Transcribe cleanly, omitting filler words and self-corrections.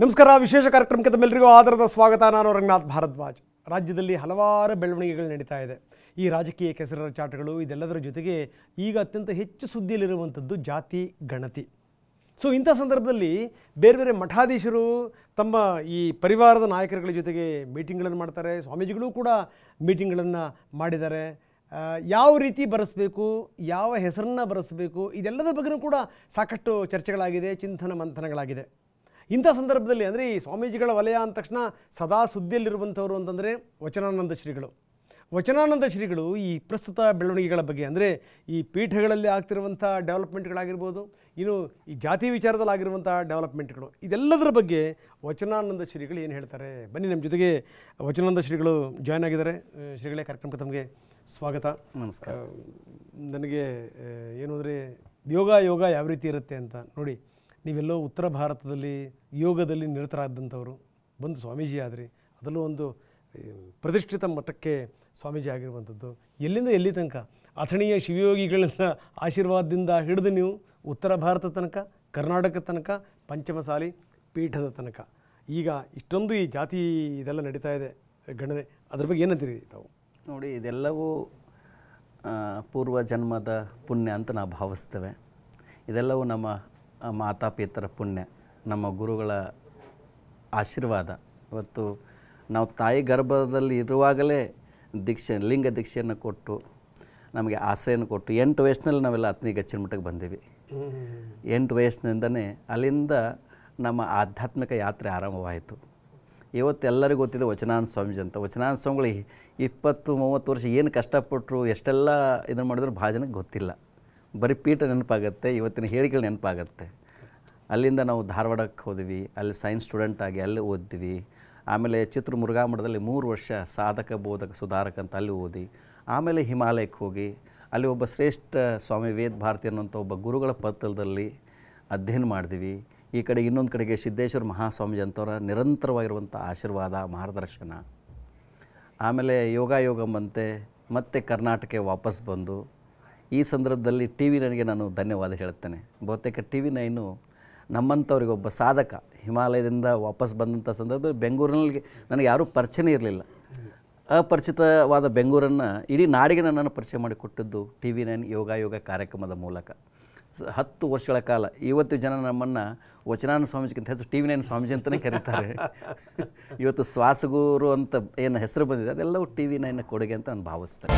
ನಮಸ್ಕಾರ. ವಿಶೇಷ ಕಾರ್ಯಕ್ರಮಕ್ಕೆ ತಮ್ಮೆಲ್ಲರಿಗೂ ಆದರದ ಸ್ವಾಗತ. ನಾನು ರಂಗನಾಥ್ ಭಾರದ್ವಾಜ್. ರಾಜ್ಯದಲ್ಲಿ ಹಲವಾರು ಬೆಳವಣಿಗೆಗಳು ನಡೀತಾ ಇದೆ. ಈ ರಾಜಕೀಯ ಕೆಸರ ಚಾಟಗಳು ಇದೆಲ್ಲದರ ಜೊತೆಗೆ ಈಗ ಅತ್ಯಂತ ಹೆಚ್ಚು ಸುದ್ದಿಯಲ್ಲಿರುವಂಥದ್ದು ಜಾತಿ ಗಣತಿ. ಸೊ ಇಂಥ ಸಂದರ್ಭದಲ್ಲಿ ಬೇರೆ ಬೇರೆ ಮಠಾಧೀಶರು ತಮ್ಮ ಈ ಪರಿವಾರದ ನಾಯಕರುಗಳ ಜೊತೆಗೆ ಮೀಟಿಂಗ್ಗಳನ್ನು ಮಾಡ್ತಾರೆ. ಸ್ವಾಮೀಜಿಗಳು ಕೂಡ ಮೀಟಿಂಗ್ಗಳನ್ನು ಮಾಡಿದ್ದಾರೆ. ಯಾವ ರೀತಿ ಬರೆಸಬೇಕು, ಯಾವ ಹೆಸರನ್ನು ಬರೆಸಬೇಕು, ಇದೆಲ್ಲದರ ಬಗ್ಗೆಯೂ ಕೂಡ ಸಾಕಷ್ಟು ಚರ್ಚೆಗಳಾಗಿದೆ, ಚಿಂತನ ಮಂಥನಗಳಾಗಿದೆ. ಇಂಥ ಸಂದರ್ಭದಲ್ಲಿ ಅಂದರೆ ಈ ಸ್ವಾಮೀಜಿಗಳ ವಲಯ ಅಂದ ತಕ್ಷಣ ಸದಾ ಸುದ್ದಿಯಲ್ಲಿರುವಂಥವರು ಅಂತಂದರೆ ವಚನಾನಂದ ಶ್ರೀಗಳು. ವಚನಾನಂದ ಶ್ರೀಗಳು ಈ ಪ್ರಸ್ತುತ ಬೆಳವಣಿಗೆಗಳ ಬಗ್ಗೆ ಅಂದರೆ ಈ ಪೀಠಗಳಲ್ಲಿ ಆಗ್ತಿರುವಂಥ ಡೆವಲಪ್ಮೆಂಟ್ಗಳಾಗಿರ್ಬೋದು, ಇನ್ನು ಈ ಜಾತಿ ವಿಚಾರದಲ್ಲಾಗಿರುವಂಥ ಡೆವಲಪ್ಮೆಂಟ್ಗಳು, ಇದೆಲ್ಲದರ ಬಗ್ಗೆ ವಚನಾನಂದ ಶ್ರೀಗಳು ಏನು ಹೇಳ್ತಾರೆ. ಬನ್ನಿ, ನಮ್ಮ ಜೊತೆಗೆ ವಚನಾನಂದ ಶ್ರೀಗಳು ಜಾಯ್ನ್ ಆಗಿದ್ದಾರೆ. ಶ್ರೀಗಳೇ, ಕಾರ್ಯಕ್ರಮಕ್ಕೆ ತಮಗೆ ಸ್ವಾಗತ. ನಮಸ್ಕಾರ. ನನಗೆ ಏನು ಅಂದರೆ ಯೋಗ ಯಾವ ರೀತಿ ಇರುತ್ತೆ ಅಂತ ನೋಡಿ. ನೀವೆಲ್ಲೋ ಉತ್ತರ ಭಾರತದಲ್ಲಿ ಯೋಗದಲ್ಲಿ ನಿರತರಾದಂಥವರು ಬಂದು ಸ್ವಾಮೀಜಿ ಆದ್ರಿ. ಅದರಲ್ಲೂ ಒಂದು ಪ್ರತಿಷ್ಠಿತ ಮಟ್ಟಕ್ಕೆ ಸ್ವಾಮೀಜಿ ಆಗಿರುವಂಥದ್ದು. ಎಲ್ಲಿಂದ ಎಲ್ಲಿ ತನಕ ಅಥಣೀಯ ಶಿವಯೋಗಿಗಳಿಂದ ಆಶೀರ್ವಾದದಿಂದ ಹಿಡಿದು ನೀವು ಉತ್ತರ ಭಾರತ ತನಕ, ಕರ್ನಾಟಕ ತನಕ, ಪಂಚಮಸಾಲಿ ಪೀಠದ ತನಕ ಈಗ ಇಷ್ಟೊಂದು ಈ ಜಾತಿ ಇದೆಲ್ಲ ನಡೀತಾ ಇದೆ ಗಣನೆ, ಅದ್ರ ಬಗ್ಗೆ ಏನಂತೀರಿ ತಾವು? ನೋಡಿ, ಇದೆಲ್ಲವೂ ಪೂರ್ವ ಜನ್ಮದ ಪುಣ್ಯ ಅಂತ ನಾವು ಭಾವಿಸ್ತೇವೆ. ಇದೆಲ್ಲವೂ ನಮ್ಮ ಮಾತಾಪಿತರ ಪುಣ್ಯ, ನಮ್ಮ ಗುರುಗಳ ಆಶೀರ್ವಾದ. ಇವತ್ತು ನಾವು ತಾಯಿ ಗರ್ಭದಲ್ಲಿ ಇರುವಾಗಲೇ ಲಿಂಗ ದೀಕ್ಷೆಯನ್ನು ಕೊಟ್ಟು ನಮಗೆ ಆಶ್ರಯನ ಕೊಟ್ಟು 8 ವಯಸ್ಸಿನಲ್ಲಿ ನಾವೆಲ್ಲ ಅಥಣಿ ಗಚ್ಚಿನ ಮಠಕ್ಕೆ ಬಂದೀವಿ. 8 ವಯಸ್ಸಿನಿಂದನೇ ಅಲ್ಲಿಂದ ನಮ್ಮ ಆಧ್ಯಾತ್ಮಿಕ ಯಾತ್ರೆ ಆರಂಭವಾಯಿತು. ಇವತ್ತು ಎಲ್ಲರಿಗೂ ಗೊತ್ತಿದೆ ವಚನಾನಂದ ಸ್ವಾಮೀಜಿ ಅಂತ. ವಚನಾನಂದ ಸ್ವಾಮಿಗಳು 20-30 ವರ್ಷ ಏನು ಕಷ್ಟಪಟ್ಟರು, ಎಷ್ಟೆಲ್ಲ ಇದನ್ನು ಮಾಡಿದ್ರು ಭಾಳ ಜನಕ್ಕೆ ಗೊತ್ತಿಲ್ಲ. ಬರೀ ಪೀಠ ನೆನಪಾಗತ್ತೆ, ಇವತ್ತಿನ ಹೇಳಿಕೆಗಳು ನೆನಪಾಗತ್ತೆ. ಅಲ್ಲಿಂದ ನಾವು ಧಾರವಾಡಕ್ಕೆ ಹೋದ್ವಿ, ಅಲ್ಲಿ ಸೈನ್ಸ್ ಸ್ಟೂಡೆಂಟ್ ಆಗಿ ಅಲ್ಲಿ ಓದ್ತೀವಿ. ಆಮೇಲೆ ಚಿತ್ರಮುರುಘಾ ಮಠದಲ್ಲಿ 3 ವರ್ಷ ಸಾಧಕ ಬೋಧಕ ಸುಧಾರಕ ಅಂತ ಅಲ್ಲಿ ಓದಿ, ಆಮೇಲೆ ಹಿಮಾಲಯಕ್ಕೆ ಹೋಗಿ ಅಲ್ಲಿ ಒಬ್ಬ ಶ್ರೇಷ್ಠ ಸ್ವಾಮಿ ವೇದ ಭಾರತಿ ಅನ್ನೋಂಥ ಒಬ್ಬ ಗುರುಗಳ ಪತ್ತಲದಲ್ಲಿ ಅಧ್ಯಯನ ಮಾಡಿದ್ವಿ. ಈ ಕಡೆ ಇನ್ನೊಂದು ಕಡೆಗೆ ಸಿದ್ದೇಶ್ವರ ಮಹಾಸ್ವಾಮೀಜಿ ಅಂತವರ ನಿರಂತರವಾಗಿರುವಂಥ ಆಶೀರ್ವಾದ, ಮಾರ್ಗದರ್ಶನ. ಆಮೇಲೆ ಯೋಗ ಬಂತೆ, ಮತ್ತೆ ಕರ್ನಾಟಕಕ್ಕೆ ವಾಪಸ್ ಬಂದು ಈ ಸಂದರ್ಭದಲ್ಲಿ TV9ಗೆ ನಾನು ಧನ್ಯವಾದ ಹೇಳ್ತೇನೆ. ಬಹುತೇಕ TV9 ನಮ್ಮಂಥವ್ರಿಗೆ ಒಬ್ಬ ಸಾಧಕ ಹಿಮಾಲಯದಿಂದ ವಾಪಸ್ ಬಂದಂಥ ಸಂದರ್ಭದಲ್ಲಿ ಬೆಂಗಳೂರಿನಲ್ಲಿ ನನಗೆ ಯಾರೂ ಪರಿಚಯನೇ ಇರಲಿಲ್ಲ. ಅಪರಿಚಿತವಾದ ಬೆಂಗಳೂರನ್ನು ಇಡೀ ನಾಡಿಗೆ ನನ್ನನ್ನು ಪರಿಚಯ ಮಾಡಿಕೊಟ್ಟಿದ್ದು TV9 ಯೋಗ ಕಾರ್ಯಕ್ರಮದ ಮೂಲಕ. 10 ವರ್ಷಗಳ ಕಾಲ ಇವತ್ತು ಜನ ನಮ್ಮನ್ನು ವಚನಾನಂದ ಸ್ವಾಮೀಜಿಗಿಂತ ಹೆಚ್ಚು TV9 ಸ್ವಾಮೀಜಿ ಅಂತಲೇ ಕರೀತಾರೆ. ಇವತ್ತು ಶ್ವಾಸಗುರು ಅಂತ ಏನು ಹೆಸರು ಬಂದಿದೆ ಅದೆಲ್ಲವೂ TV9ನ ಕೊಡುಗೆ ಅಂತ ನಾನು ಭಾವಿಸ್ತೇನೆ.